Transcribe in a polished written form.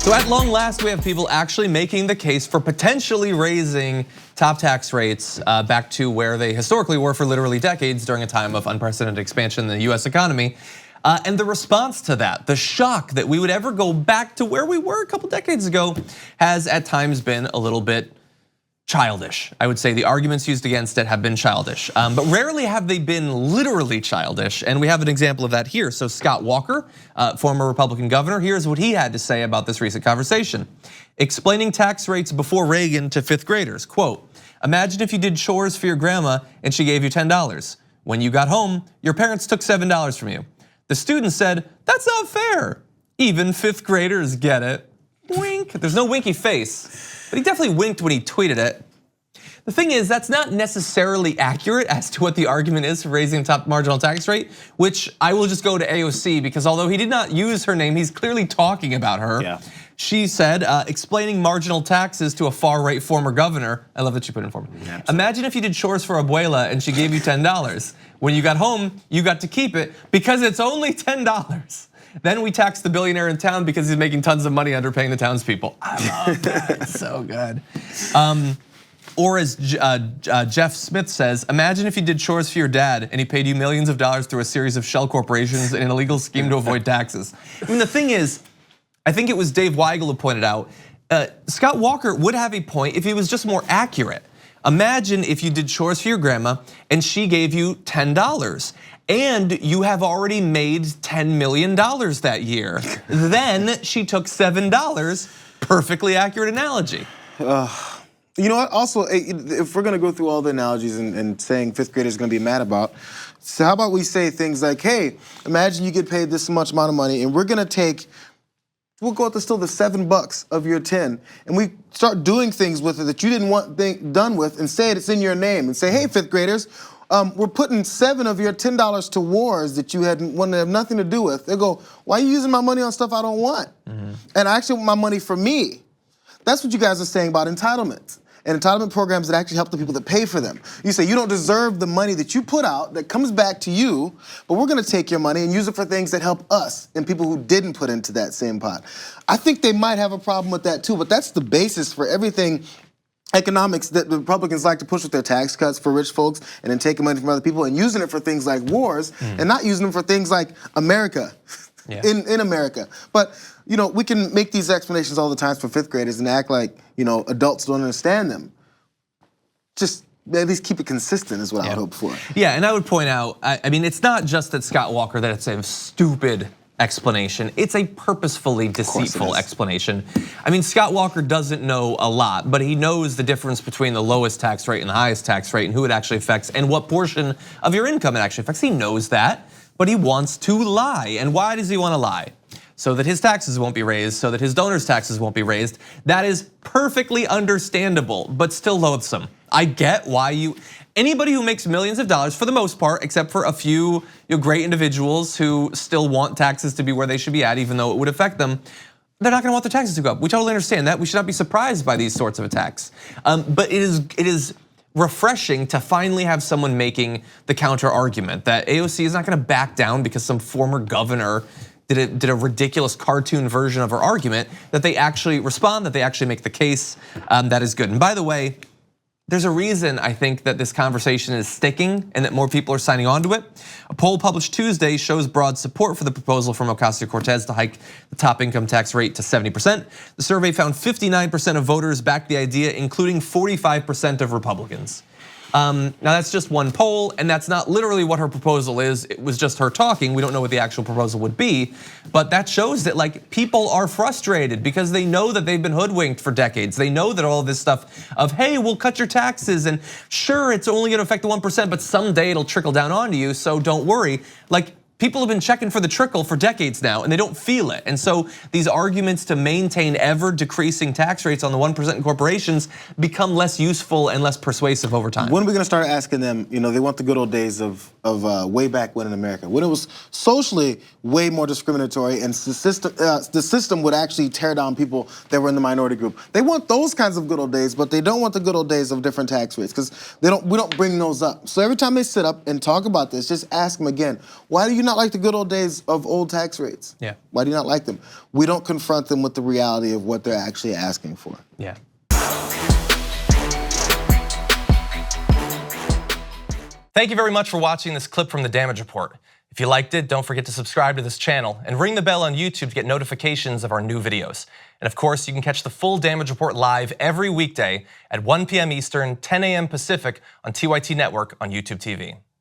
So at long last, we have people actually making the case for potentially raising top tax rates back to where they historically were for literally decades during a time of unprecedented expansion in the US economy. And the response to that, the shock that we would ever go back to where we were a couple decades ago, has at times been a little bit childish. I would say the arguments used against it have been childish, but rarely have they been literally childish. And we have an example of that here. So Scott Walker, former Republican governor, here's what he had to say about this recent conversation. Explaining tax rates before Reagan to fifth graders, quote, "Imagine if you did chores for your grandma and she gave you $10. When you got home, your parents took $7 from you. The student said, that's not fair. Even fifth graders get it." Wink. There's no winky face, but he definitely winked when he tweeted it. The thing is, that's not necessarily accurate as to what the argument is for raising the top marginal tax rate, which I will just go to AOC, because although he did not use her name, he's clearly talking about her. Yeah. She said, explaining marginal taxes to a far-right former governor. I love that she put in former. Imagine if you did chores for Abuela and she gave you $10. When you got home, you got to keep it because it's only $10. Then we tax the billionaire in town because he's making tons of money underpaying the townspeople. I love that, it's so good. Or as Jeff Smith says, imagine if you did chores for your dad and he paid you millions of dollars through a series of shell corporations in an illegal scheme to avoid taxes. I mean, the thing is, I think it was Dave Weigel who pointed out, Scott Walker would have a point if he was just more accurate. Imagine if you did chores for your grandma and she gave you $10 and you have already made $10 million that year. Then she took $7, perfectly accurate analogy. You know what, also, if we're gonna go through all the analogies and saying fifth graders are gonna be mad about, so how about we say things like, hey, imagine you get paid this much amount of money and we're gonna take, we'll go up to still the $7 of your 10, and we start doing things with it that you didn't want done with, and say it's in your name, and say, hey, fifth graders, we're putting $7 of your $10 to wars that you had wanted to have nothing to do with. They go, why are you using my money on stuff I don't want? And I actually want my money for me. That's what you guys are saying about entitlements. And entitlement programs that actually help the people that pay for them. You say you don't deserve the money that you put out that comes back to you, but we're gonna take your money and use it for things that help us and people who didn't put into that same pot. I think they might have a problem with that too, but that's the basis for everything economics that the Republicans like to push with their tax cuts for rich folks and then taking money from other people and using it for things like wars and not using them for things like America, in America. But you know, we can make these explanations all the time for fifth graders and act like, you know, adults don't understand them. Just at least keep it consistent is what I would hope for. Yeah, and I would point out, I mean, it's not just that Scott Walker that it's a stupid explanation, it's a purposefully deceitful explanation. I mean, Scott Walker doesn't know a lot, but he knows the difference between the lowest tax rate and the highest tax rate and who it actually affects and what portion of your income it actually affects. He knows that, but he wants to lie. And why does he want to lie? So that his taxes won't be raised, so that his donors' taxes won't be raised. That is perfectly understandable, but still loathsome. I get why anybody who makes millions of dollars, for the most part, except for a few great individuals who still want taxes to be where they should be at, even though it would affect them, they're not gonna want their taxes to go up. We totally understand that. We should not be surprised by these sorts of attacks. But it is refreshing to finally have someone making the counter argument that AOC is not gonna back down because some former governor did a ridiculous cartoon version of her argument, that they actually respond, that they actually make the case. That is good. And by the way, there's a reason I think that this conversation is sticking and that more people are signing on to it. A poll published Tuesday shows broad support for the proposal from Ocasio-Cortez to hike the top income tax rate to 70%. The survey found 59% of voters backed the idea, including 45% of Republicans. Now that's just one poll, and that's not literally what her proposal is. It was just her talking. We don't know what the actual proposal would be, but that shows that like people are frustrated because they know that they've been hoodwinked for decades. They know that all this stuff of, hey, we'll cut your taxes, and sure, it's only gonna affect the 1%, but someday it'll trickle down onto you, so don't worry. Like, people have been checking for the trickle for decades now and they don't feel it. And so these arguments to maintain ever decreasing tax rates on the 1% in corporations become less useful and less persuasive over time. When are we gonna start asking them, you know, they want the good old days of way back when in America, when it was socially way more discriminatory and the system would actually tear down people that were in the minority group. They want those kinds of good old days, but they don't want the good old days of different tax rates because we don't bring those up. So every time they sit up and talk about this, just ask them again, why do you not not like the good old days of old tax rates? Yeah. Why do you not like them? We don't confront them with the reality of what they're actually asking for. Yeah. Thank you very much for watching this clip from the Damage Report. If you liked it, don't forget to subscribe to this channel and ring the bell on YouTube to get notifications of our new videos. And of course, you can catch the full Damage Report live every weekday at 1 p.m. Eastern, 10 a.m. Pacific on TYT Network on YouTube TV.